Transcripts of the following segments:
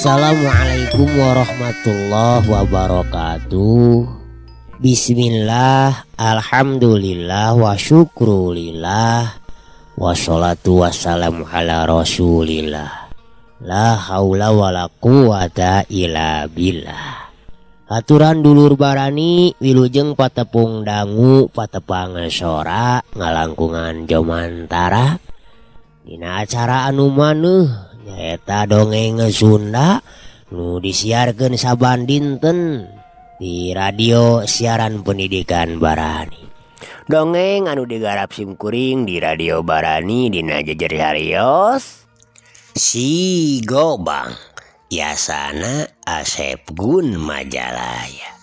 Assalamualaikum warahmatullahi wabarakatuh. Bismillah, alhamdulillah, wa syukrulillah, wassalatu wassalamu ala rasulillah. La haula wa la quwata illa billah. Aturan dulur barani wilujeng patepung dangu patepang sora ngalangkungan jomantara dina acara anu maneuh nyaeta dongeng Sunda nu disiarkeun saban dinten di radio siaran pendidikan Barani. Dongeng anu digarap simkuring di radio Barani dina jejer harios Si Gobang, yasana Asep Gun Majalaya.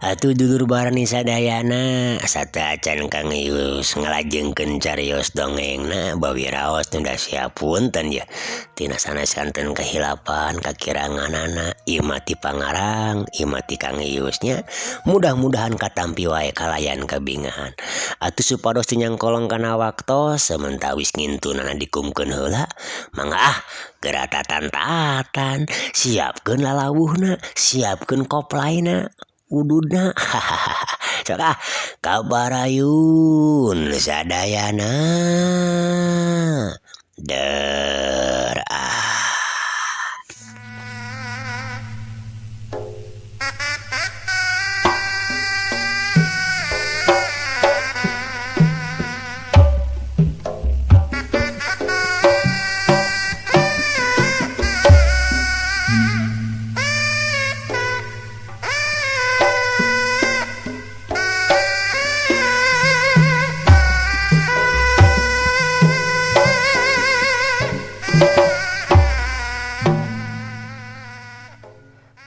Atuh dulur Barani sadayana sataacan Kang Yus ngalajengkeun carios dongengna bawi raos tunda siapunten ya tina sanes-santen kehilapan kakiranganana imati pangarang imati Kang Yusnya mudah-mudahan katampi wae kalayan kabingahan atuh supados nyangkolong kana waktos sementawis ngintunana dikumkeun heula mangga geura tatan-tatan siapkeun lalawuhna siapkeun koplaina ududna hahaha kabarayun sadayana der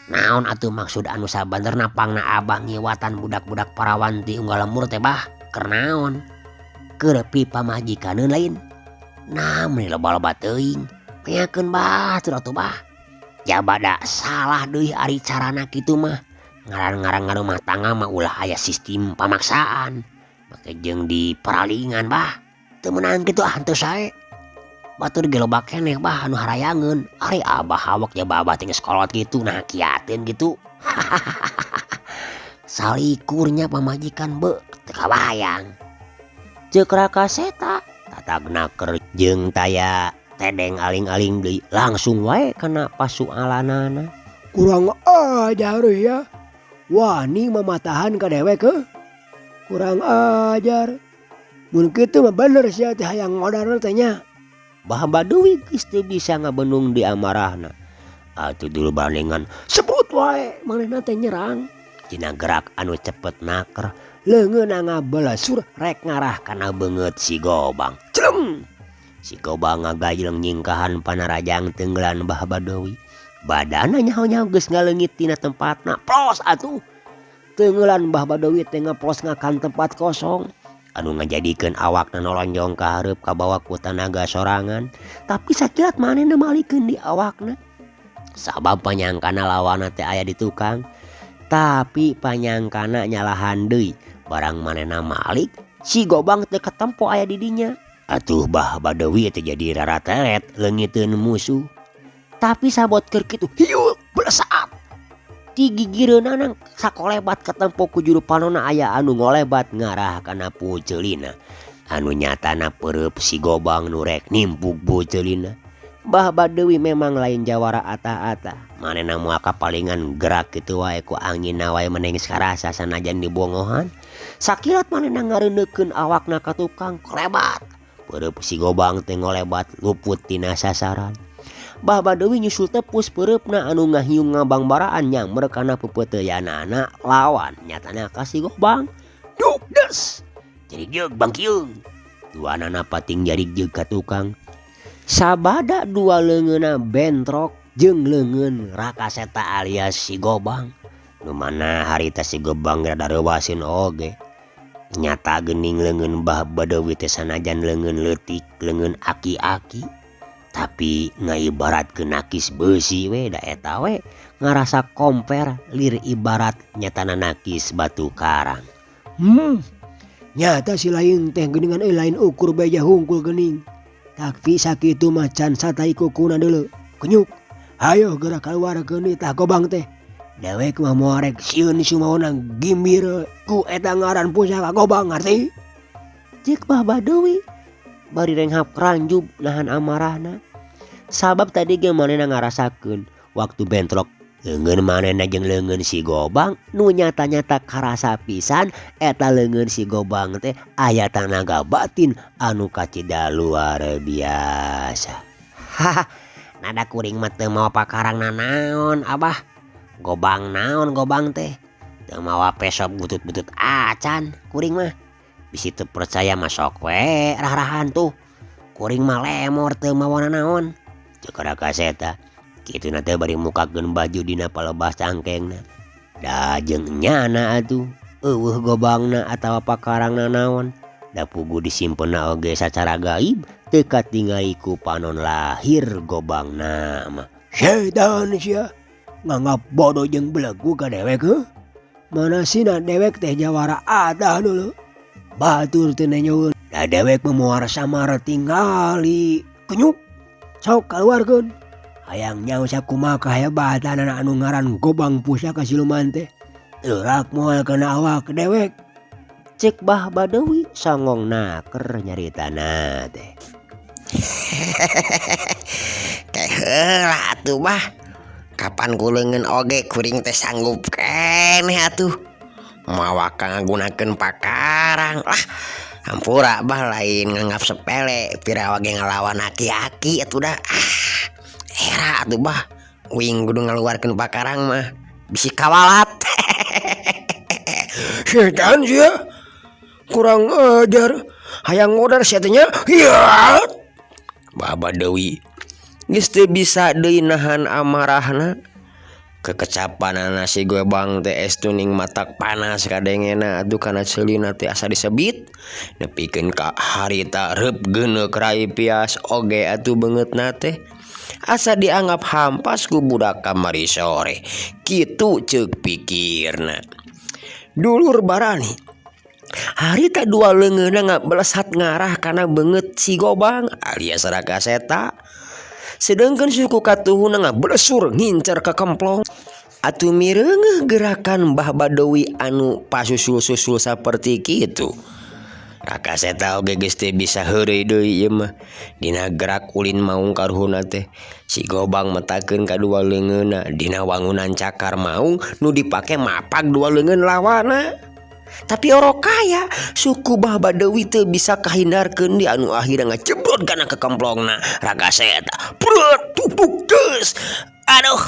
naon atuh maksud anu sabenerna pangna abah ngiwatan budak-budak parawanti unggal lemur teh bah keur naon keur pamajikaneun lain namun loba-loba teuing penyakeun batur atuh bah jabada salah deui ari carana kitu mah ngarang-ngarang rumah tangga mah ulah aya sistem pamaksaan make jeung di peralingan bah teu meunang kitu hantu sae batur ge loba keneh bah anu harayangeun ari abah hawak jaba abah teh geus kolot kitu nah kiateun gitu salikurnya pamajikan teu kabayang ceuk raka seta tatagna keur jeung taya tedeng aling-aling deui langsung wae kana pasualanana kurang ajar ya wani mamatahan ka dewek kurang ajar mun kitu mah bener sia teh hayang ngodar teh nya Bah Baduy geus teu bisa ngabendung di amarahna. Atuh dulu bandingan sebut wae manehna teh nyerang tina gerak anu cepet naker leungeunna ngabelasur rek ngarah kana beungeut si Gobang. Celem. Si Gobang ngagayeleng nyingkahan panarajang tenggelan Bah Baduy. Badanna nyaho-nyaho geus ngaleungit tina tempatna. Plos atuh. Tenggelan Bah Baduy teh ngaplos ngakan tempat kosong. Anu ngajadikeun awakna nolonjong ka hareup kabawa ku tanaga sorangan tapi sakilat manehna malikeun di awakna sabab panyangkana lawanna teh aya di tukang tapi panyangkana nyalahan deui barang manehna malik si Gobang teh katempo aya di dinya atuh Bah Baduy teh jadi rarateret leungiteun musuh tapi sabot keur kitu hiu belesat ti gigireunana sakolebat katempo ku juru panonna aya anu ngolebat ngarah kana puceulina anu nyatana peureub si Gobang nu rek nimpuk puceulina Bah Baduy memang lain jawara ata-ata manehna moal kapalingan gerak kitu wae ku anginna wae meneng sarasa sanajan dibongohan sakilat manehna ngareuneukeun awakna ka tukang kolebat peureub si Gobang teh ngolebat luput tina sasaran Bah Badawi nyusul tepus pereupna anu ngahiung ngabang baraan nyamber kana pepeuteyanana lawan nyatana kasih Gobang. Duk des. Jadi jeug Bang Kiung. Duanana pating jarig jeug ka tukang. Sabada dua leungeunna bentrok jeung leungeun Rakaseta alias si Gobang. Nu mana harita si Gobang rada reuwaseun oge. Nyata geuning leungeun Bah Badawi teh sanajan leungeun leutik, leungeun aki-aki, tapi ngaibaratkeun nakis beusi we da eta we ngarasa komper lir ibarat nyatana nakis batu karang. Nyata si lain teh geuningan lain ukur beja hungkul geuning. Tapi sakitu macan satai kukuna deuleu. Kenyuk, hayo gerak kaluarkeun ieu tah Gobang teh. Dewek mah moal rek sieun sumaona gimbir ku eta ngaran pusaka Gobang ngarti. Ceuk Bah Badawi bari renghap ranjub nahan amarahna. Sabab tadi ge manehna ngarasakeun waktu bentrok leungeun manehna jeung leungeun si Gobang nu nyata-nyata karasa pisan eta leungeun si Gobang teh aya tanaga batin anu kacida luar biasa. Haha, nada kuring mah teu mawa pakarangna naon Abah. Gobang naon Gobang teh teu mawa pesop butut-butut acan kuring mah. Bisi teu percaya mah sok we rah-rahan tuh. Kuring mah lemor teu mawa naon. Ceuk Rakaseta kituna teh bari mukakeun baju dina palebas cangkengna. Da jeung nyana atuh eueuh Gobangna atawa pakarangna naon. Da pugu disimpenna oge sacara gaib teu katingali ku panon lahir Gobangna mah. Setan sia nganggap bodoh jeung belegu ka dewek heuh. Manasina dewek teh jawara adah dulu. Batur teu nenyeun. Da dewek memuar samar tingali. Kenyuk, sok kaluarkeun. Hayang nyaho sakumaha kahebatan anak anu ngaran Gobang pusaka siluman teh. Teurak moal kana awak dewek. Cek Bah Badawi songong naker nyaritana teh. Teh heula atuh Bah. Kapan kuleungeun oge kuring teh sanggup keneh atuh. Mawa ngagunakeun pakarang. Lah, hampura Bah lain nganggap sepele pirawa ge ngalawan aki-aki atuh dah. Era atuh Bah. Wing kudu ngaluarkeun pakarang mah bisi kawalat. Setan sia. Kurang ajar. Hayang modar sia teh nya. Iya. Bah Badawi geus teu bisa deui nahan amarahna. Kekecapanana si Gobang teh estuning matak panas kadengena atuh kana ceulina teh asa disebit. Nepikeun ka harita reup geuneuk rai pias oge atuh beungeutna teh asa dianggap hampas ku budak kamari sore. Kitu ceuk pikirna. Dulur barani harita dua leungeunna ngabelesat ngarah kana beungeut si Gobang alias Rakaseta. Sedangkan suku katuhuna ngablesur ngincer ke kemplong. Atuh mireungeuh gerakan Bah Badawi anu pasusul-susul saperti kitu. Rakaseta oge geus teu bisa heureuy deui ieu mah. Dina gerak ulin maung karuhuna teh si Gobang metakeun kadua leungeunna dina wangunan cakar maung nu dipake mapag dua leungeun lawanna. Tapi orok kaya suku Bah Badawi teu bisa kahindarkeun di anu akhirna ngacebrot kana ke kemplongna Rakaseta. Brut tupuk geus. Aduh.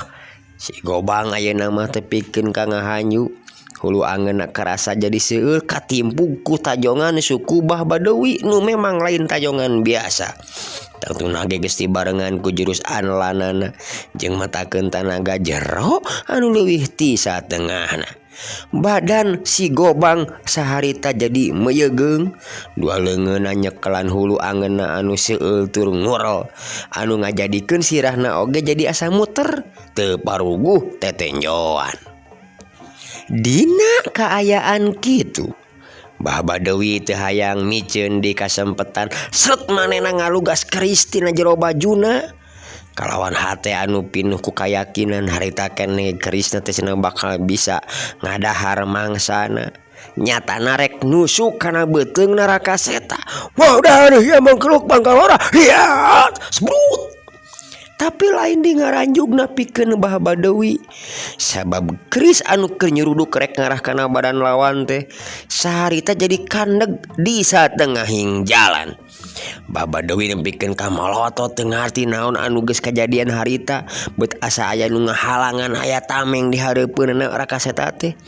Si Gobang ayeuna mah teh pikeun ka ngahanyu. Hulu angeunna karasa jadi seueur katimpuk ku tajongan suku Bah Badawi nu memang lain tajongan biasa. Tangtuna ge geus dibarengan ku jurus anlanana jeung matakeun tanaga jero anu leuwih ti satengahna. Badan si Gobang saharita jadi meyegeung. Dua leungeunna nyekelan hulu angeunna anu seueul tur ngurel anu ngajadikeun sirahna oge jadi asa muter teu paruguh tetenjoan. Dina kaayaan kitu Bah Badawi teu hayang miceun di kasempetan sret manehna ngalugas keris tina jero bajuna. Kalawan hate anu pinuh ku kayakinan harita keneh kerisna teh cenah bakal bisa ngadahar mangsana. Nyatana rek nusuk kana beuteungna Rakaseta. Wah dah ya mangkeluk pangkalora. Iya. Sebrut. Tapi lain di ngaranjugna pikeun Bah Badawi. Sabab keris anu keur nyeruduk rek ngarah kana badan lawan teh saharita jadi kandeg di satengahing jalan. Baba Dewi nempikeun ka malotot teu ngarti naon anu geus kajadian harita, bet asa aya nu ngahalangan aya tameng di hareupeunna Rakaseta teh.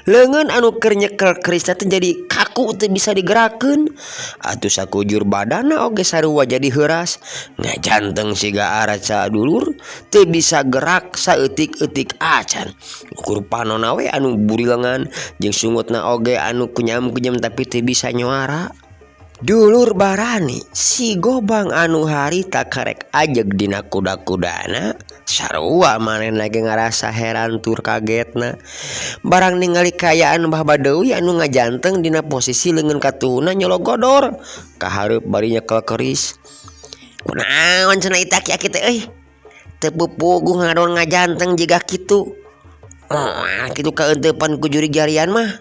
Leungeun anu keur nyekel keris teh jadi kaku teu bisa digerakkeun. Atuh sakujur badanna oge sarua jadi heuras. Ngajanteng siga araca dulur teu bisa gerak saeutik-eutik acan. Ukur panonna we anu burilengan jeung sungutna oge anu kunyam-kunyam tapi teu bisa nyuara. Dulur barani si Gobang anu harita karek ajeg dina kuda-kudana sarua manehna ge ngarasa heran tur kagetna barang ningali kayaan Mbah Badewi anu ngajanteng dina posisi leungeun katuhna nyologodor ka hareup bari nyekel keris. Kunaon cenah ita kieu teh euy, teu pupuguh ngadon ngajanteng jiga kitu. Kitu kaeunteupan ku juri jarian mah.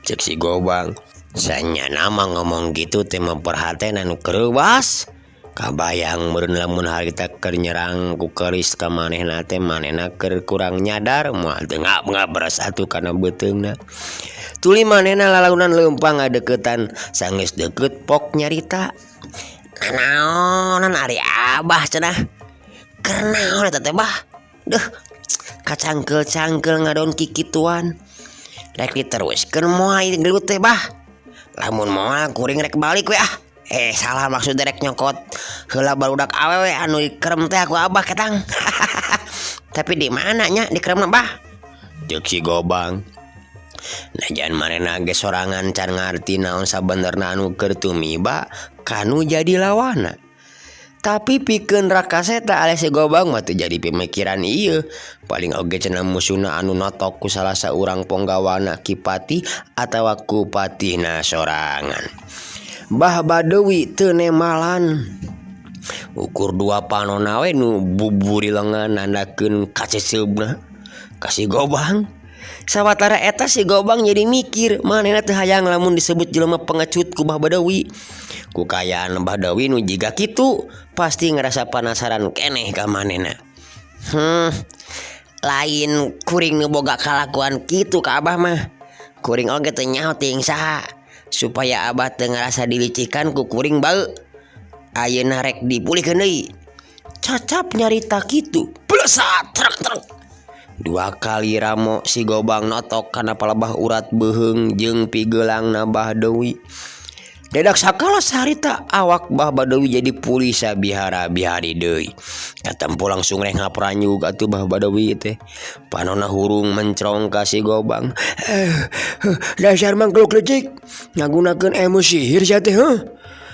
Cek si Gobang. Sanyana mah ngomong gitu teh memperhaten anu kereuwas. Kabayang meureun lamun harita keur nyerang ku keris ka manehna teh manehna keur kurang nyadar moal teu ngabras atuh kana beuteungna. Tuluy manehna lalaunan leumpang ngadeuketan sanggeus deukeut pok nyarita. Naonan ari Abah cenah. Keur naon eta teh Bah? Deuh, kacangkel-cangkel ngadon kikituan. Rek diteruskeun moal gelut teh Bah. Lamun moal kuring rek balik we ah. Salah maksud rek nyokot heula barudak awewe anu dikerem teh aku Abah ketang. Tapi di mana nya dikerem Bah? Ceuk si Gobang. Najan manehna ge sorangan can ngarti naon sabenerna anu keur tumiba kanu jadi lawana. Tapi pikeun Rakaseta alias si Gobang mah teu jadi pemikiran ieu. Paling oge cenah musuhna anu notok ku salah saurang ponggawana Kipati atawa Kupatina sorangan. Mbah Badewi teu nemalan. Ukur dua panonna we nu buburi lengan nandakeun kaceceubna ka si Gobang. Sawatara eta si Gobang jadi mikir manehna teu hayang lamun disebut jelema pengecut ku Mbah Badewi. Ku kayaan Mbah Dewi nu jiga kitu pasti ngerasa penasaran keneh ka manehna. Lain kuring nu boga kalakuan kitu ka Abah mah. Kuring oge teu nyaho ting saha supaya Abah teu ngerasa dilicikan ku kuring bae. Ayeuna rek dipulihkeun deui. Cacap nyarita kitu. Blesat trek-trek. Dua kali ramo si Gobang notok kana palebah urat beheung jeung pigeulangna Mbah Dewi. Dedak sakala sarita awak Mbah Badewi jadi pulih sabihara-bihari deui. Katempo langsung rek ngapranyug atuh Mbah Badewi teh. Panonna hurung mencrong ka si Gobang. Dasar mangkluk lecik ngagunakeun emosi sihir sia teh heuh.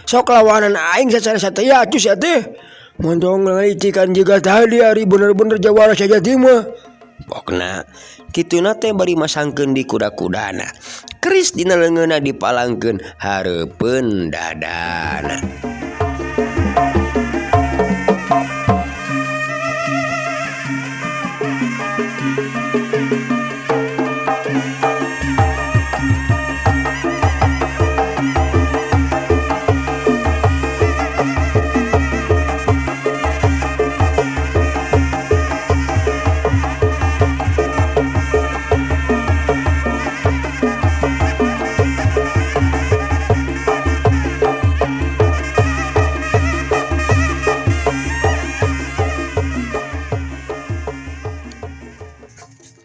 Sok lawanan aing sacara sataya atuh sia teh. Montong ngalicikan jiga tadi ari bener-bener jawara sajati mah. Pokna kituna teh bari masangkeun di kuda-kudana. Keris dina leungeunna dipalangkeun hareupeun dadana.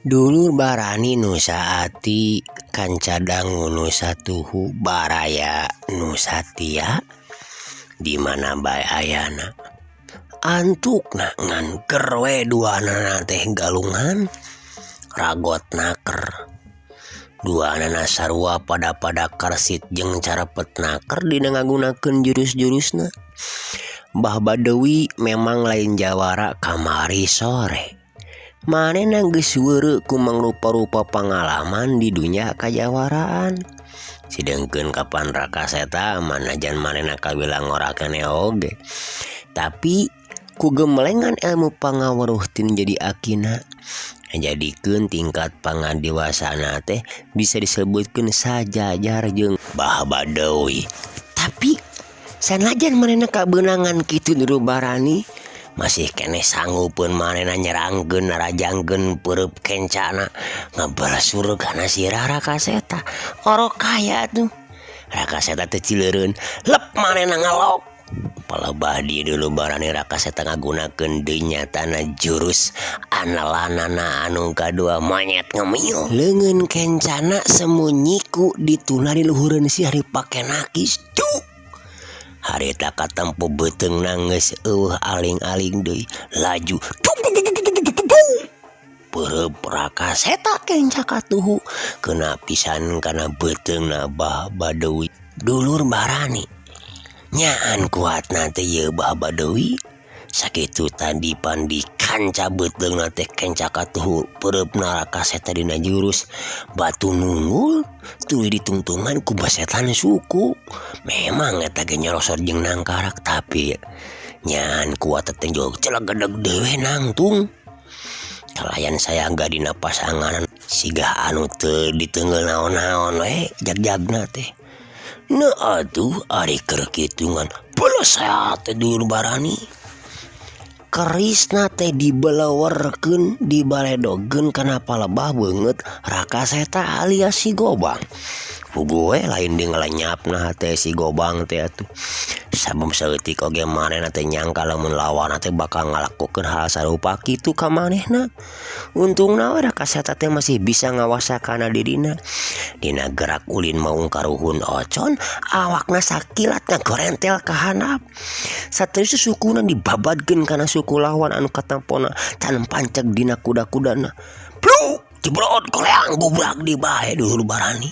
Dulur barani nu saati kanca dangu nu satuhu baraya nu satia di mana bae ayana antukna ngan keur we duanana teh galungan ragot naker duanana sarua pada karsit jeung carepet naker dina ngagunakeun jurus-jurusna. Mbah Badewi memang lain jawara kamari sore. Manehna geus weureu ku mangrupa-rupa pangalaman di dunya kajawaraan. Sidengkeun kapan Rakaseta manajan manehna kawilang ngorakeun oge. Tapi ku gemelengan ilmu pangaweruh tinu jadi akina. Jadikeun tingkat pangadewasana teh bisa disebutkeun sajajar jeung Mbah Badewi. Tapi sanajan manehna kabeunangan kitu Dulur Barani masih keneh sanggupeun manehna nyerangkeun narajangkeun peureub kencana ngabalasur kana si Rakaseta. Orok kaya tuh Raka Seta teh cileureun lep manehna ngalok. Palebah di dulu barani Raka Seta ngagunakeun deui nyatana jurus analanana anu kadua monyet ngemil. Leungeun kencana semunyiku dituna di luhureun si hari pake nakis. Cuk. Harita katempo beuteung geus eueuh aling-aling deui laju. Pereup Raka Seta kenca katuhu kena pisan kana beuteungna Bah Badawi. Dulur barani nyaan kuatna teh ieu Bah Badawi sakitu tadi pandi kanca beuteungna teh kenca katuhu pereupna Raka Seta dina jurus batu nunggul tuluy ditungtungan ku basetan suku. Memang eta ge nyerosot jeung nangkarak tapi nyaan kuat teh jog celegedeg dewe nangtung. Kalayan saya enggak dina pasangan siga anu teu diteungeul naon-naon we jag-jagna teh. Nah atuh ari keur kitungan beuleuh sehat teh dulur barani. Kerisna teh dibelewerkeun dibaledogkeun kana palebah beungeut Raka Seta alias si Gobang. Puguh we lain di ngalenyapna teh si Gobang teh atuh. Sabab saeutik oge manehna teh nyangka lamun lawan teh bakal ngalakukeun hal sarupa kitu ka manehna. Untungna we Raka Seta teh masih bisa ngawasakana dirina. Dina gerak ulin maung karuhun ocon, awakna sakilat ngagorentel ka handap. Saterus sukuna dibabadkeun kana suku lawan anu katampona can panceg dina kuda-kudana. Pluk, jebrot koleang gubrak di bae dulur barani.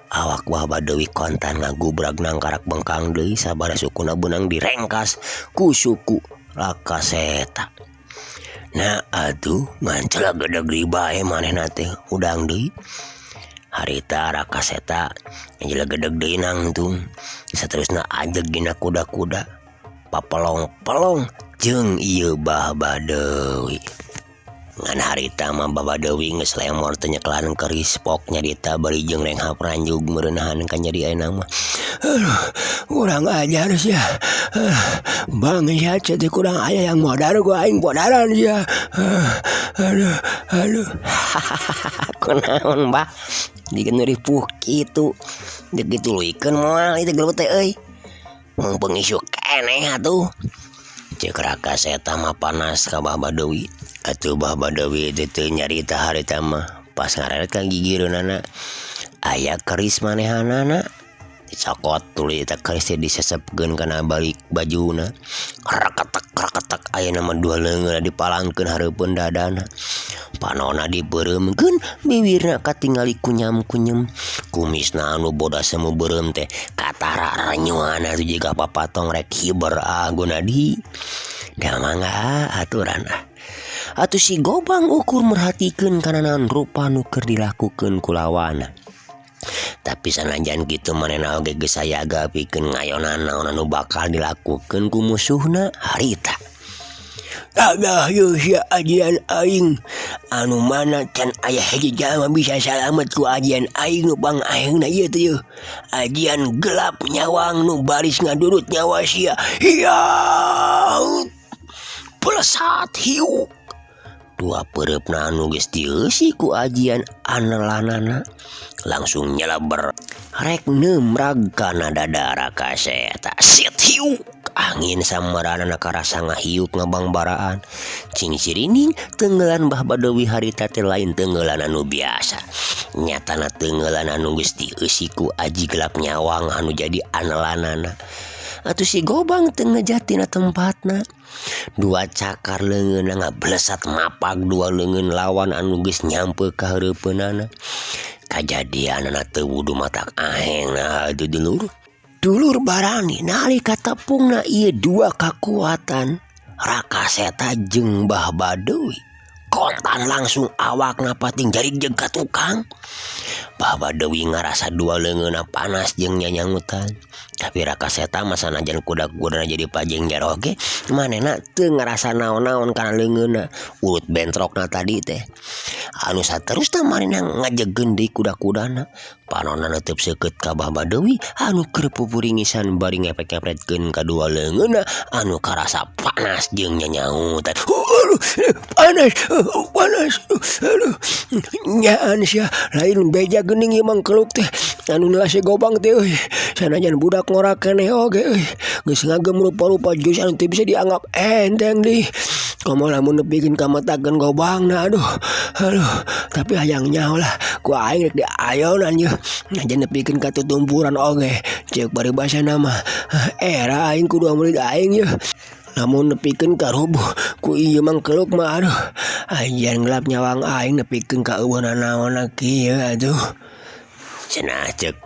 Awak Bah Badawi kontan ngagubrak nangkarak bengkang deui sabada sukuna beunang direngkas ku suku Raka Seta. Nah atuh mancela gedeg di bae manehna teh udang deui. Harita Raka Seta ngajelegedeg deui nangtung. Saterusna ajeg dina kuda-kuda papelong-pelong jeung ieu Bah Badawi. Ngan harita mah Bah Badawi geus lemor teh nyeklan keris poknya dita bari jeung renghap ranjug meureunahan ka nyeri ayeuna mah. Kurang ajar sia. Bang ya teh kurang aya yang modar gua aing bodaran sia. Aduh. Kunaon Bah? Dikeun ripuh kitu. Deuk dituluykeun moal itu gelut teh euy. Mun pengisu keneh atuh. Cek Raka Seta mah panas ka Bah Badawi. Atuh Bah Badawi teu nyarita harita mah pas ngareret ka gigireunana aya keris manehanana dicokot tuluy eta keris teh disesepkeun kana balik bajuna. Raketek ayeuna mah dua leungeun dipalangkeun hareupeun dadana. Panonna dibeureumkeun bibirna katingali kunyam-kunyem. Kumisna anu bodas semu beureum teh katara renyuan atuh jiga papatong rek hiber gunadi. Da mangga aturan Atuh si Gobang ukur merhatikeun kana naon rupa nu keur dilakukeun ku lawanna. Tapi sanajan kitu manehna oge geus sayaga pikeun ngayonan naon anu bakal dilakukeun ku musuhna harita. Agah yeuh sia ajian aing anu mana can aya hiji jalma bisa salamet ku ajian aing nu bang aingna ieu teh yeuh. Ajian gelap nyawang nu baris ngadurut nyawa sia. Hiya! Pelesat hiu. Dua pereupna anu geus dieusi ku ajian anelanana langsung nyeleber rek neumrag kana dada Raka Seta. Sit hiu. Angin sambaranana karasa ngahiuk ngabangbaraan. Cing sirining teungeulan Bah Badawi harita teh lain teungeulan anu biasa. Nyatana teungeulan anu geus dieusi ku aji gelap nyawang anu jadi anelanana. Atuh si Gobang teu ngejati na tempatna. Dua cakar leungeunna ngablesat mapak dua leungeun lawan anu geus nyampe ka hareupeunana. Kajadianna teu wudu matak ahengna atuh dulur barani nalika tepungna ieu dua kakuatan Raka Seta jeung Bah Badawi kontan langsung awakna pating jarig jeung ka tukang. Bah Badawi ngarasa dua leungeunna panas jeung nyanyangutan. Tapi Raka Seta mah sanajan kuda-kudana jadi pajeng jaroge manehna teu ngarasa naon-naon kana leungeunna. Ulut bentrokna tadi teh anu saterus marina ngajegen deui kuda-kudana panonna neuteub seukeut ka Bah Badawi anu keur pupuringisan bari ngepek-ngepretkeun kadua leungeunna anu karasa panas jeung nyanyautan. Panas, panas, aduh, nyaan sia lain beja geuning ieu mangkeluk teh anu nela si Gobang teh euy sanajan budak ngora keneh oge euy geus ngagem rupa-rupa jus anu teu bisa dianggap enteng deui komo lamun nepikeun ka matakeun Gobangna aduh tapi hayang nyaho lah ku aing rek diayonan ieu najan nepikeun ka tutumpuran oge ceuk bari basana mah era aing kudu murid aing ieu namun nepikeun ka rubuh ku ieu mangkeluk mah aduh anjeun gelap nyawang aing nepikeun ka eueuna naon kieu aduh cenah ceuk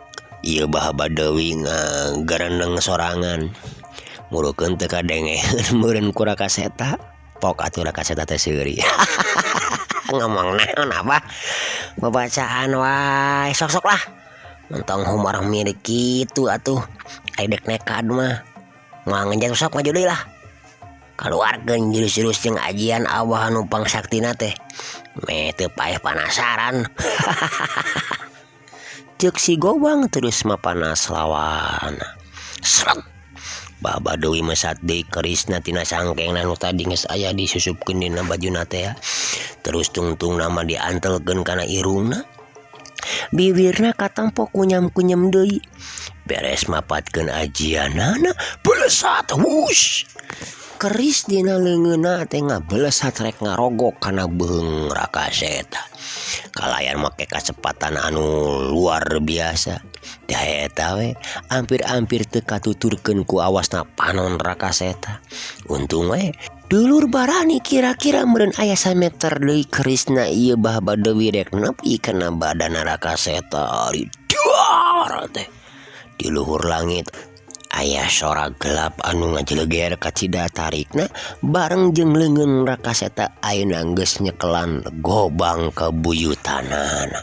ieu Bah Badawi ngagarendeng sorangan murukeun teu kadengeun meureun ku Rakaseta pok atuh Rakaseta teh seuri ngomong naon apa babacaan wae sok-sok lah mentong humor mirip kitu atuh aidek nekad mah moal ngeunjat sok maju deui lah kaluarkeun jurus-jurus jeung ajian Abah anu pangsaktina teh me teu paeh panasaran. Ceuk si Gobang terus mapanas lawan sret Bah Badawi mesat deui kerisna tina sangkengna nu tadi geus aya disusupkeun dina bajuna teh terus tungtung nama diantelkeun kana irungna bibirna katampo kunyam-kunyam deui beres mapatkeun ajianana belesat wush keris dina leungeunna teh ngabelesat rek ngarogok kana beung Rakaseta kalayan make kacepatan anu luar biasa da eta we hampir teu katuturkeun ku awasna panon Rakaseta untung we dulur barani kira-kira meureun aya sameter deui kerisna ieu Bah Badawi rek nepi kana badanna Rakaseta ari duar teh di luhur langit aya sora gelap anu ngajeleger ka cida tarikna bareng jeung leungeun Rakaseta ayeuna geus nyekelan Gobang kabuyutanana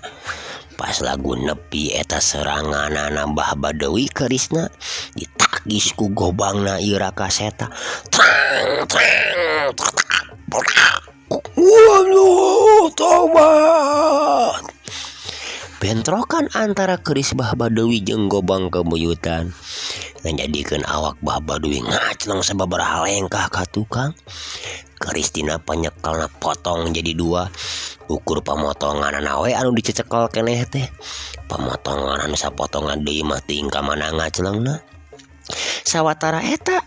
pas lagu nepi eta seranganana Bah Badawi kerisna ditagis ku Gobangna ieu Rakaseta waduh tobat bentrokan antara keris Bah Badawi jeung Gobang kabuyutan ngajadikeun awak Bah Badawi ngacleng sababaraha lengkah ka tukang keris tina panyekelna potong jadi dua ukur pamotonganna we anu dicecekel keneh teh pamotongan anu sapotongan deui mah teuing ka mana ngaclengna sawatara eta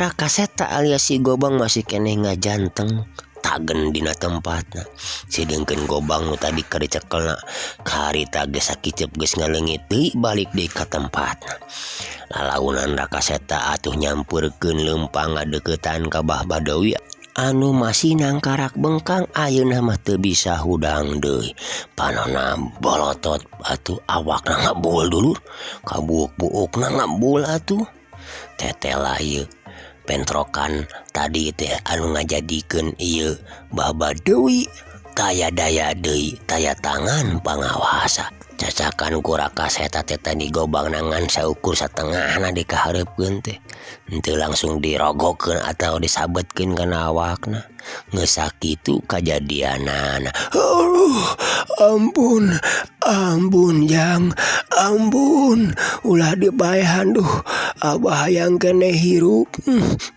Rakaseta alias si Gobang masih keneh ngajanteng tagen dina tempatna sidengkeun Gobang nu tadi keur dicekelna karita geus sakicep geus ngaleungit deui balik deui ka tempatna lalaunan Rakaseta atuh nyampeurkeun leumpang ngadeuketan ka Bah Badawi anu masih nangkarak bengkang ayeuna mah teu bisa hudang deui panonna bolotot atuh awakna ngabul dulur kabuuk-buukna ngabul atuh tetela ieu bentrokan tadi teh anu ngajadikeun ieu Bah Badawi taya daya deui taya tangan pangawasa cacakan ku Rakaseta teh tadi Gobang nangan saukur satengahna dikahareupeun teh henteu langsung dirogokeun atau disabetkeun kana awakna geus sakitu kajadianana ampun jang ampun ulah dipaehan duh abah hayang keneh hirup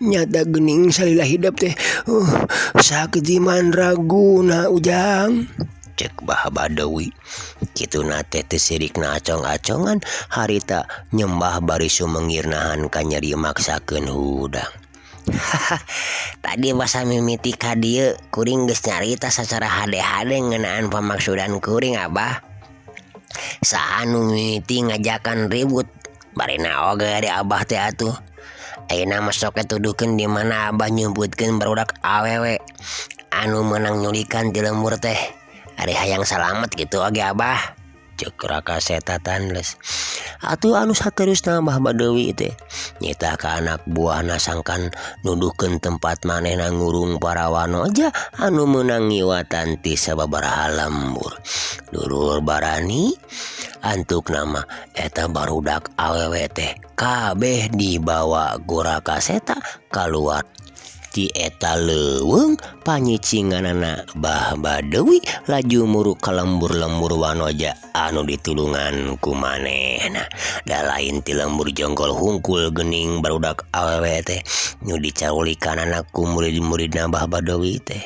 nyata geuning salila hidup teh sakti mandraguna ujang cek Bah Badawi kituna teh teu sirikna acong-acongan harita nyembah bari sumengirnahan ka nyeri maksakeun hudang. Tadi basa mimiti ka dieu kuring geus nyarita sacara hade-hade ngeunaan pamaksudan kuring Abah saha nu mimiti ngajakan ribut barina oge di Abah teh atuh ayeuna mah sok tuduhkeun di mana Abah nyumputkeun barudak awewe anu meunang nyulikan ti lembur teh ari hayang salamet gitu oge Abah cek Rakaseta tanles atuh anu saterusna Bah Badawi teh nyita ka anak buahna sangkan nuduhkeun tempat manehna ngurung para wanoja anu meunang ngiwatan ti sababaraha lembur dulur barani antuk nama eta barudak awewe teh kabeh dibawa ku Rakaseta kaluar ti eta leuweung panyicinganana Bah Badawi laju muruk ka lembur-lembur wanoja anu ditulungan ku manehna. Da lain ti lembur jonggol hungkul gening barudak awewe teh nu dicarulikanana ku murid-muridna Bah Badawi teh.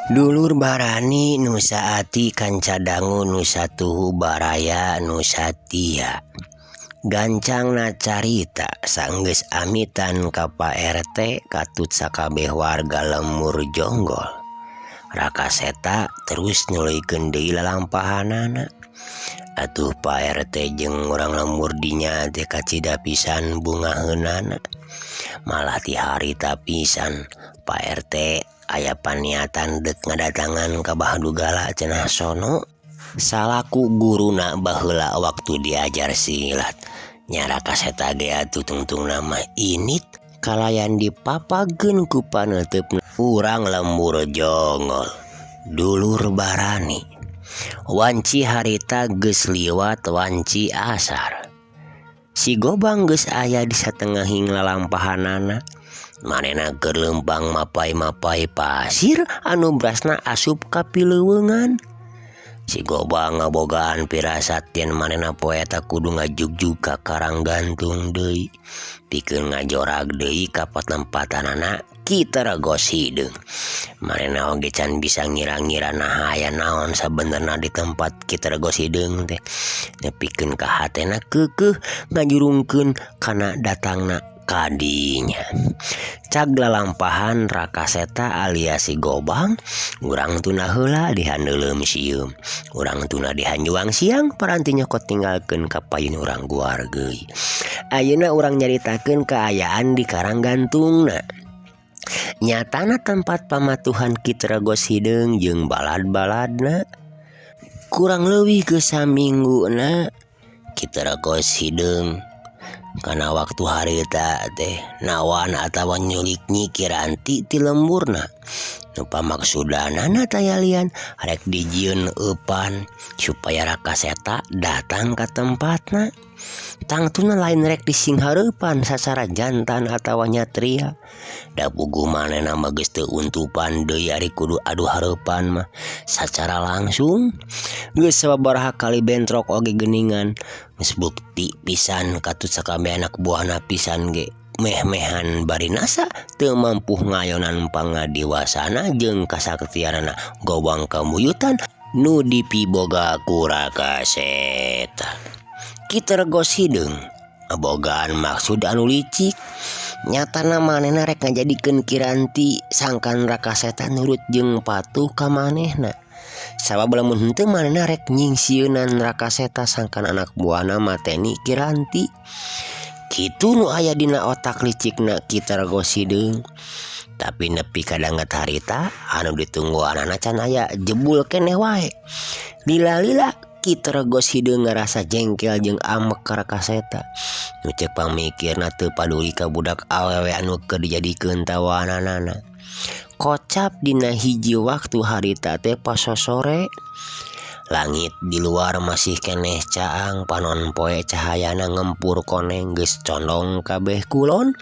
Dulur barani nu saati kanca dangu nu satuhu baraya nu satia. Gancangna carita sanggeus amitan ka Pak RT katut sakabeh warga lembur jonggol. Rakaseta terus nyuluykeun deui lalampahanana. Atuh Pak RT jeung urang lembur dinya teh kacida pisan bungaheunana. Malah ti harita pisan Pak RT aya paniatan dek ngadatangan ka Bahdugala cenah sono salaku guruna baheula waktu diajar silat. Nya Rakaseta ge atuh tungtung nama init kalayan dipapageun ku paneuteup urang lembur jonggol. Dulur barani wanci harita geus liwat wanci asar. Si Gobang geus aya di satengahing lalampahanana. Manehna keur lempang mapai-mapai pasir anu brasna asup ka pileuweungan. Si Gobang ngabogaan pirasat yen manehna poeta kudu ngajugjug ka karang gantung deui pikeun ngajorak deui ka patempatanana Kiteregos Hideung. Manehna oge can bisa ngira-ngira nah aya naon sabenerna di tempat Kiteregos Hideung teh nepikeun ka hatena keukeuh ngajurungkeun kana datangna kadinya. Cag lalampahan Rakaseta alias si Gobang urang tuna heula di handeuleum sieum, urang tuna di hanjuang siang paranti nyokot tinggalkeun ka payun urang guargeui. Ayeuna urang nyaritakeun kaayaan di karang gantungna. Nyatana tempat pamatuhan Kiteregos Hideung jeung balad-baladna kurang leuwih geus samingguna Kiteregos Hideung kana waktu harita teh nawan atawa nyulik nyikiranti ti lemburna nu pamaksudanana tayalian rek dijieun eupan supaya Rakaseta datang ka tempatna. Tangtuna lain rek disinghareupan sacara jantan atawa nyatria. Da puguh manehna mah geus teu untupan deui ari kudu adu hareupan mah sacara langsung. Geus sababaraha kali bentrok oge geuningan geus bukti pisan katut sakabeh anak buahna pisan ge meh-mehan bari nasa teu mampu ngayonan pangadiwasana jeung kasaktianana Gobang kamuyutan nu dipiboga ku Rakaseta. Kiteregos Hideung abogaan maksud anu licik. Nyatana manehna rek ngajadikeun Kiranti sangkan Rakaseta nurut jeung patuh ka manehna. Sabab lamun henteu manehna rek nyingsieunan Rakaseta sangkan anak buahna mateni Kiranti. Kitu nu aya dina otak licikna Kiteregos Hideung. Tapi nepi ka danget harita anu ditungguanana can aya jebul keneh wae. Lila-lila Kiteregos Hideung ngarasa jengkel jeung amek ka Rakaseta. Nu ceuk pamikirna teu paduli ka budak awewe anu keur dijadikeun tawananana. Kocap dina hiji waktu harita teh pas sore. Langit di luar masih keneh caang panon poe cahayana ngempur koneng geus condong kabeh kulon.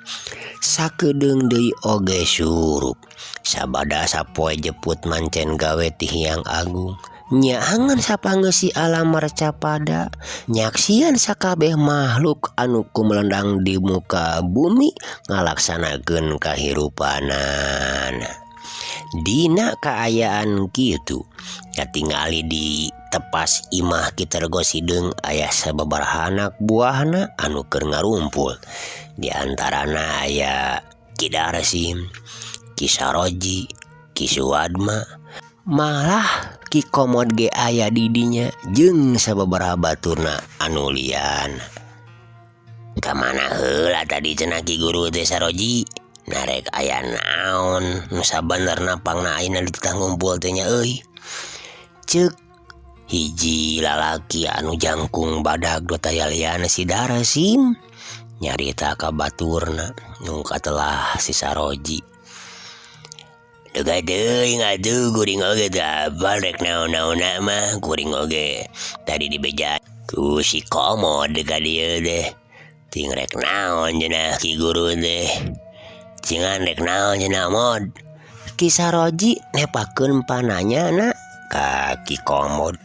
Sakedeung deui oge surup. Sabada sapoe jeput mancen gawe ti Hyang Agung. Nyaangan sapangeus si alam marcapada nyaksian sakabeh makhluk anu kumelendang di muka bumi ngalaksanakeun kahirupanana. Dina kaayaan kitu katingali di tepas imah Kiteregos Hideung aya sababaraha anak buahna anu keur ngarumpul. Di antarana aya Ki Darsim, Ki Saroji, Ki Suwadma, malah Ki Komod ge aya di dinya jeung sababaraha baturna anu lian. Kamana heula tadi cenah Ki Guru teh Saroji? narek aya naon nu sabenerna pangna ayeuna ditah ngumpul teh nya euy. Ceuk hiji lalaki anu jangkung badag dua tayaliana si Darasim nyarita ka baturna nu katelah si Saroji. Dega deui ngadu kuring oge teu apal rek naon-naonna mah kuring oge tadi dibeja ku si Komod ka dieu teh. Ting rek naon cenah Ki Guru teh. Cingan rek naon cenah Mod. Ki Saroji nepakeun pananyana ka Ki Komod.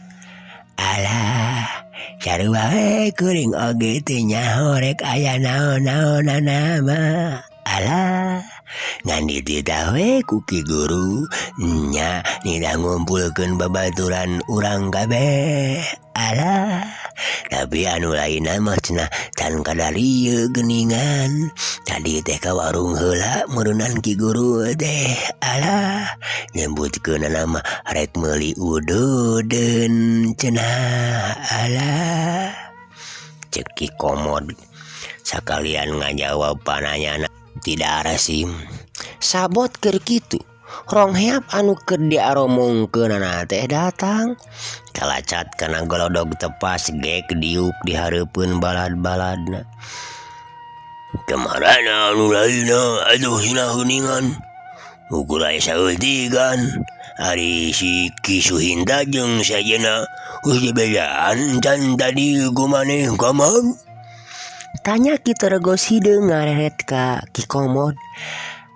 Alah, sarua we kuring oge teh nyaho rek aya naon-naonana mah. Alah, ngan dititah we ku Ki Guru nya nida ngumpulkeun babaturan urang kabeh. Alah, tapi anu lainna mah cenah can kadarieu geuningan. Tadi teh ka warung heula meureunnan Ki Guru teh. Alah, nyebutkeunna mah rek meuli ududeun cenah. Alah, cek Ki Komod sakalian ngajawab pananyana Ti Darasim. Sabot keur kitu rong heap anu keur diaromongkeunana teh datang kalacat kana golodog tepas ge diuk dihareupeun balad-baladna. Kemarana anu lainna aduh hina geuningan ukur aya saeutigan ari si Ki Suhinda jeung sajena geus dibedaan can tadi kumaneh kamang. Tanya Ki Teregos Hideung ngareret ka Ki Komod.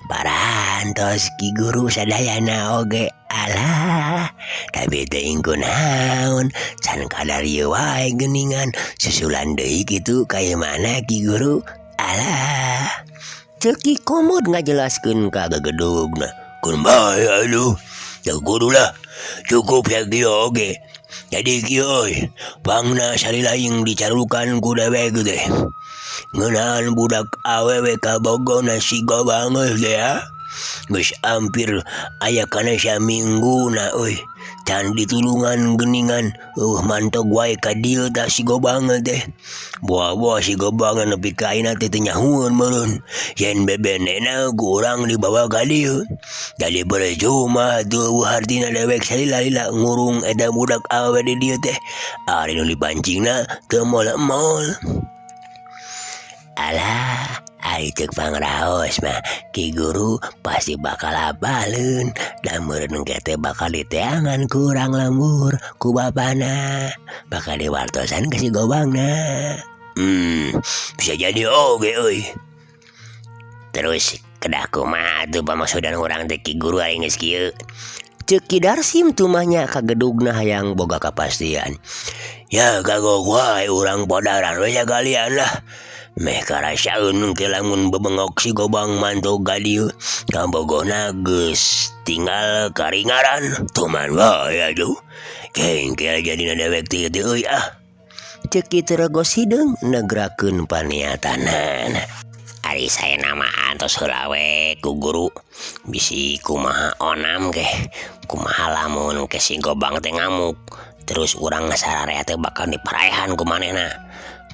Parantos Ki Guru sadayana oge. Alah, tapi teu ingkun naon can kadarieu wae geuningan susulan deui kitu ka mana Ki Guru. Alah, ceuk Ki Komod ngajelaskeun ka gegedugna. Kun bae aduh, teu kudulah cukup ya kieu oge. Jadi kieu euy, pangna salilaing dicarukan ku dewek teh. Ngeunaan budak awewe ka bogona si Gobang teh ya. Geus ampir aya kana samingguna euy. Can ditulungan geuningan mantog wae ka dieu tah si Gobang teh. Boa-boa si Gobang nepi ka ayeuna teh nyahueun meureun. Yen bebenena ku urang dibawa ka dieu. Jadi percuma tuh hartina dewek salila-lila ngurung eta budak awewe di dieu teh. Ari nu dipancingna teu mol-mol. Alah, ari ceuk pangraos mah Ki Guru pasti bakal apaleun da meureun ge teh bakal diteangan ku urang lembur ku bapana, bakal diwartosan ke si Gobangna. Bisa jadi oge euy. Terus kedah kumaha atuh pamaksudan urang teh Ki Guru ari geus kieu. Ceuk Ki Darsim tumahnya ka gedugna hayang boga kapastian. Ya kagok wae urang podaran we sakalian lah. Meh karasaeun ke lamun bebengok si Gobang mantog ka dieu ka bogona geus tinggal karingaran. Tuman wae aduh. Kengkel jadina dewek teh euy ah. Ceuk Ki Teregos Hideung negrakeun paniatanana. Ari saya nama antos heula we ku Guru. Bisi kumaha onam ge. Kumaha lamun ke si Gobang teh ngamuk. Terus urang sararea teh bakal diparaehan ku manehna.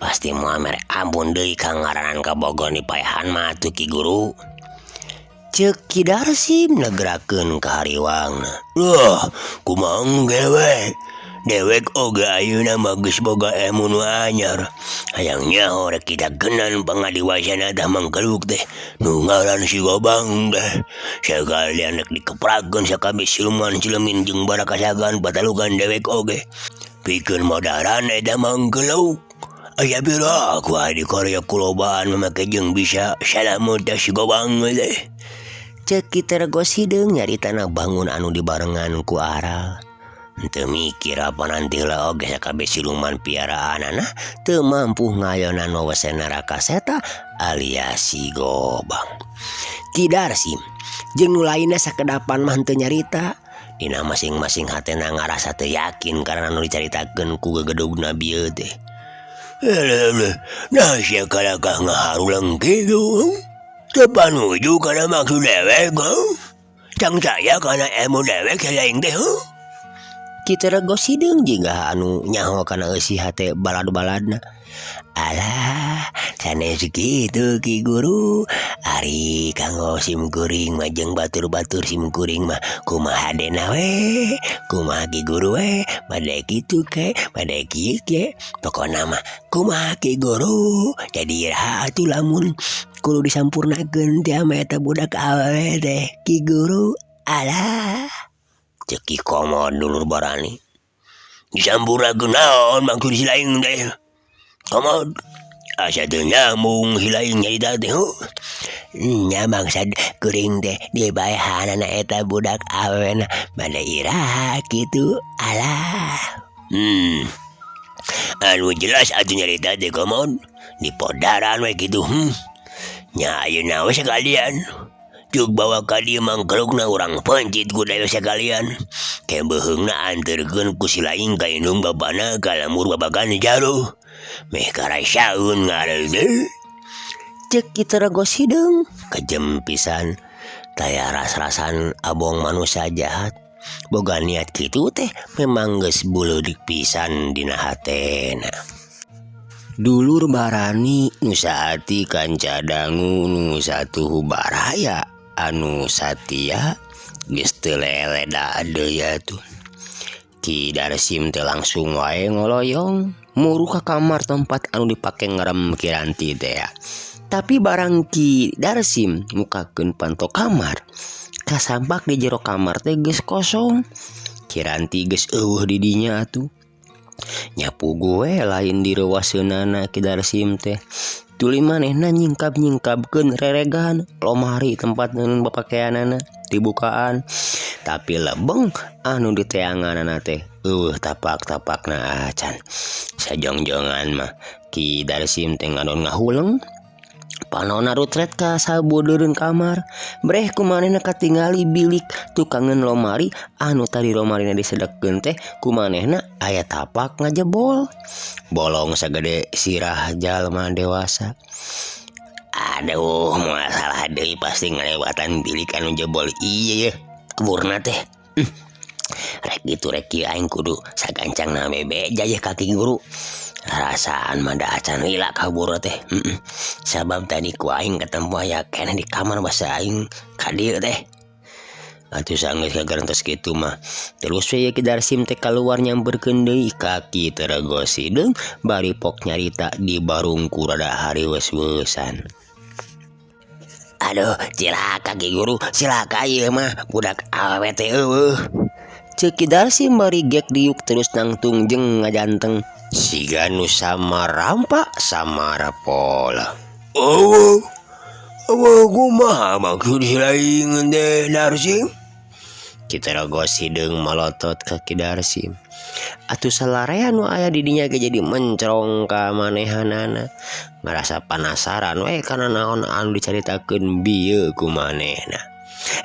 Pasti moal mere ampun deui ka ngaranan ka bogon dipaehan mah atuh Ki Guru. Ceuk Ki Darsim negrakeun ka hariwangna. Wah, kumaha engge we. Dewek oge ayeuna mah geus boga ilmu nu anyar. Hayang nyaho rek kita geunan pangadiwasana tah mangkeluk teh nu ngaran si Gobang teh. Sakalian rek dikeprakeun sakabeh siluman cilemin jeung barakasagan patalukan dewek oge. Pikeun modaran eta mangkeluk. Aya bira ku di Korea kulobaan mamake jeung bisa salamun teh si Gobang teh. Ceuk Ki Teregos Hideung nyaritana bangun anu dibarengan ku Aral. Teu mikir apa nanti heula oge sakabeh siluman piaraanana teu mampu ngayonan wewesena Rakaseta alias si Gobang. Ki Darsim jeung nu lainna sakedapan mah teu nyarita. Dina masing-masing hatena ngarasa teu yakin karena anu dicaritakeun ku gegedugna bieu teh. Nah sia kalakah ngaharulang kitu. Tepanuju kana maksud dewek cang saya kana ilmu dewek salaing teh. Ki Teregos Hideung jingga anu nyaho kana eusi hate balad-baladna. Alah, sanes kitu Ki Guru. Ari kanggo simkuring mah jeung batur-batur simkuring mah kumaha dena we, kumaha Ki Guru we, bade kitu ke, bade kieu ke. Pokona mah kumaha Ki Guru. Jadi iraha atuh lamun kudu disampurnakeun teh ame eta budak awewe teh Ki Guru. Alah, ceuk Ki Komod dulur Barani. Disampurnakeun naon maksud si laing teh? Komod, asa teu nyambung si laing nyarita teh. Nya maksud kuring teh dibaehanana eta budak awena bade iraha kitu. Alah. Anu jelas atuh nyarita teh Komod. Di podaran we kitu. Nya ayeuna we sekalian. Cuk bawa ka dieu mangkelukna urang pencit ku dayo sekalian. Kebeheungna anterkeun ku si laing ka indung bapana ka lamur babagan jaro. Meh karasaun ngareul teh. Ceuk kitu regos hideung. Kejem pisan. Taya ras-rasan abong manusia jahat. Boga niat kitu teh memang geus buleudik pisan dina hatena. Dulur Barani nu saati kanca dangu nu satuhu baraya anu satia geus teu lele da deui atuh. Ki Darsim teh langsung wae ngoloyong muru ka kamar tempat anu dipake ngerem Kiranti teh ya. Tapi barang Ki Darsim mukakeun panto kamar, kasampak di jero kamar teh geus kosong. Kiranti geus eueuh di dinya atuh. Nyapu gue lain di rewaseunana Ki Darsim teh. Tuluy manehna nyingkap-nyingkapkeun reregan lomari tempat neun bapakaianana dibukaan. Tapi lebeng anu di teanganana teh tapak-tapakna acan. Sajongjongan mah Ki Darsim teh ngadon ngahuleng. Panonna rutret ka sabeudeureun kamar. Breh kumanehna katingali bilik tukangeun lomari anu tadi lomarina disedekkeun teh kumanehna aya tapak ngajebol. Bolong sagede sirah jalma dewasa. Aduh, masalah deui pasti ngalewatan bilik anu jebol ieu ye. Kaburna teh. Rek gitu rek kieu aing kudu sagancangna bebeja ye ka Ki Guru. Rasaan mah da acan lila kabur teh. Sabab tadi ku aing ketemu aya keneh di kamar basa aing ka dieu teh. Atuh sanggeus kagerentos kitu mah terus we Ki Darsim teh kaluar nyamperkeun deui ka Ki Teregos hideung bari pok nyarita di barungku rada hariwes-wesan. Aduh, cilaka Ki Guru, cilaka ieu mah budak awewe teh eueuh. Ceuk Ki Darsim bari gek diuk terus nangtung jeung ngajanteng. Siga nu samarampa samarapola. Oh, kumaha maksud si laing teh Darsim? Ki Teregos hideung malotot ka Ki Darsim. Atuh salarea nu aya di dinya ge jadi mencrong ka manehanana. Ngarasa penasaran we kana naon anu dicaritakeun bieu ku manehna.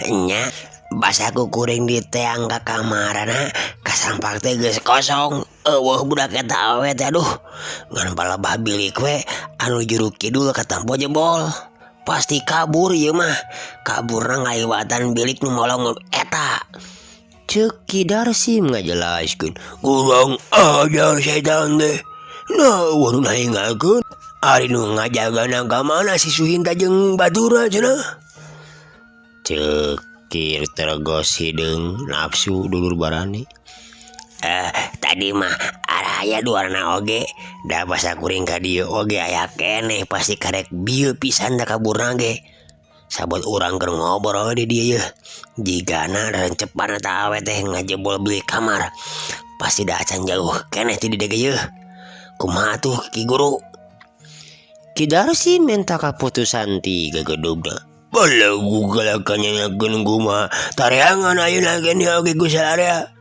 Nya basaku kuring di teang ka kamarana kasampak teh geus kosong. Eueuh budak eta awewe teh aduh. Ngan palebah bilik we anu juru kidul katampo jebol. Pasti kabur ieu mah. Kaburna ngaliwatan bilik nu molong eta. Ceuk Ki Darsim ngajelaskeun. Kurang ajar setan teh. Nah, nu nahingakeun ari nu ngajagana ka mana si Suhinta jeung baturna cenah. Ceuk Ki Teregos hideung nafsu dulur Barani. Tadi mah aya duarna oge. Da basa kuring ka dieu oge aya keneh pasti karek bieu pisan da kaburna ge. Sabot urang keur ngobrol di dieu. Jigana rencepan eta awewe teh ngajebol bilik kamar. Pasti da acan jauh keneh ti dieu ge. Kumaha tuh Ki Guru? Ki Darsim minta kaputusan ti gegedugna. Balagu galakannya nyakeun kumaha tareangan ayeuna geuning oge ku salarea.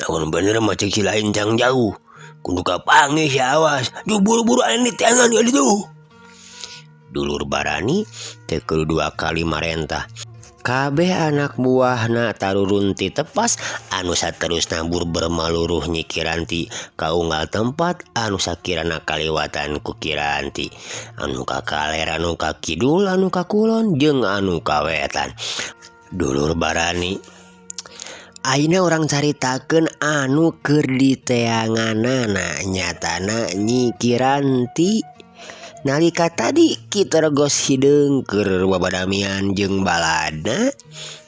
Amun bener mah ceuk si lain jang jauh. Kudu kapanggih si awas. Ju buru-buru aya di teangan ka ditu. Dulur Barani teu kudu dua kali marentah. Kabeh anak buahna tarurun ti tepas anu saterusna bermaluruh nyi Kiranti kaunggal tempat anu sakirana kaliwatan ku Kiranti. Anu ka kaler, anu ka kidul, anu ka kulon jeung anu ka wetan. Dulur Barani, ayeuna urang caritakeun anu keur di teanganana nyatana nyi Kiranti. Nalika tadi kita regos hidung keur babadamian jeung balada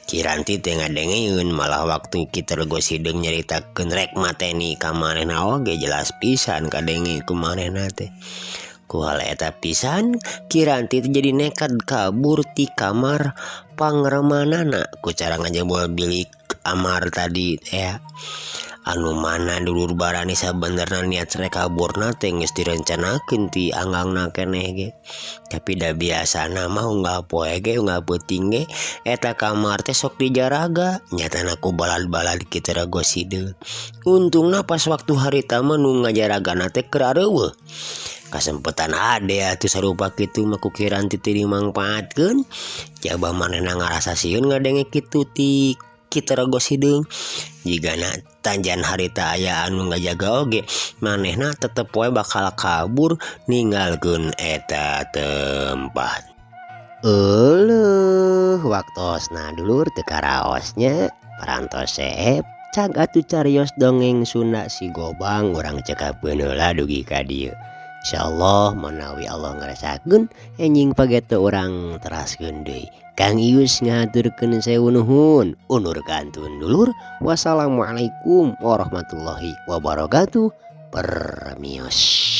Kiranti teu ngadengeun malah waktu kita regos hidung nyaritakeun rek mateni ka manehna oge jelas pisan kadenge ku manehna teh. Ku hal eta pisan Kiranti jadi nekat kabur ti kamar pangremanana ku cara ngajebol bilik Amar tadi ya. Anu mana dulur barani sabenerna niat rek kaburna teh geus direncanakeun ti anggangna keneh ge. Tapi da biasana mah unggal poe ge unggal peuting ge eta kamar teh sok dijaraga. Nyatana ku balad-balad kitu regos hideung. Untungna pas waktu harita mah nu ngajaragana teh keur areueuh. Kasempetan ade atuh sarupa kitu mah ku Kiranti teu dimangpaatkeun. Coba manehna ngarasa sieun ngadenge kitu ti kita regos hideung. Jigana tanjan harita aya anu ngajaga oge manehna tetep wae bakal kabur ninggalkeun eta tempat. Waktosna dulur teu karaosnya parantos seep cag atuh carios dongeng Sunda si Gobang urang cekapeun heula dugi ka dieu. Insyaallah menawi Allah ngarasakeun enjing pagete urang teraskeun deui. Kang Ius ngaturkeun sewu nuhun. Undur kantun dulur. Wassalamualaikum warahmatullahi wabarakatuh. Permios.